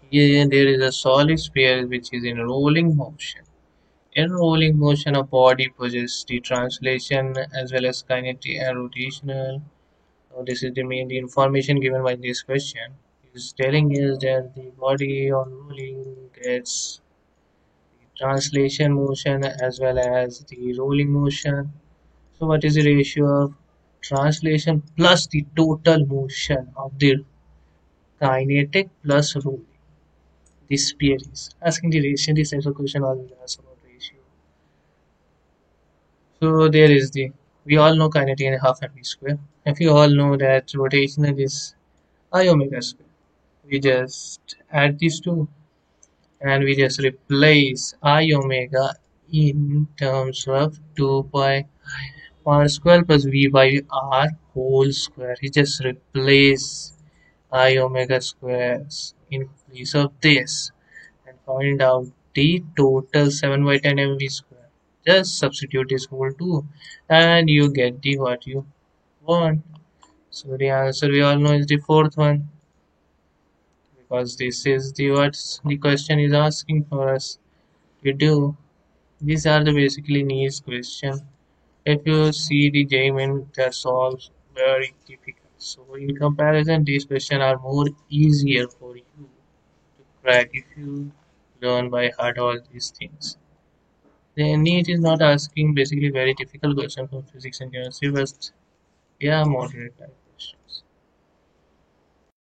Here there is a solid sphere which is in rolling motion. In rolling motion, a body possesses the translation as well as kinetic and rotational. So this is the main the information given by this question. It is telling us that the body on rolling gets the translation motion as well as the rolling motion. So what is the ratio of translation plus the total motion of the kinetic plus rolling? This sphere is asking the ratio. This type of question always asks about ratio. So there is the we all know kinetic and half mv square. If you all know that rotational is I omega square. We just add these two and we just replace I omega in terms of 2 pi r square plus v by r whole square. We just replace I omega squares in place of this and find out the total 7 by 10 mv square. Just substitute this whole 2 and you get the what you want. So the answer we all know is the fourth one because this is the what the question is asking for us to do. These are the basically needs question. If you see the Jamin that solves very difficult. So in comparison, these questions are more easier for you to crack if you learn by heart all these things. The NEET is not asking basically very difficult question from physics and chemistry, but yeah, moderate type.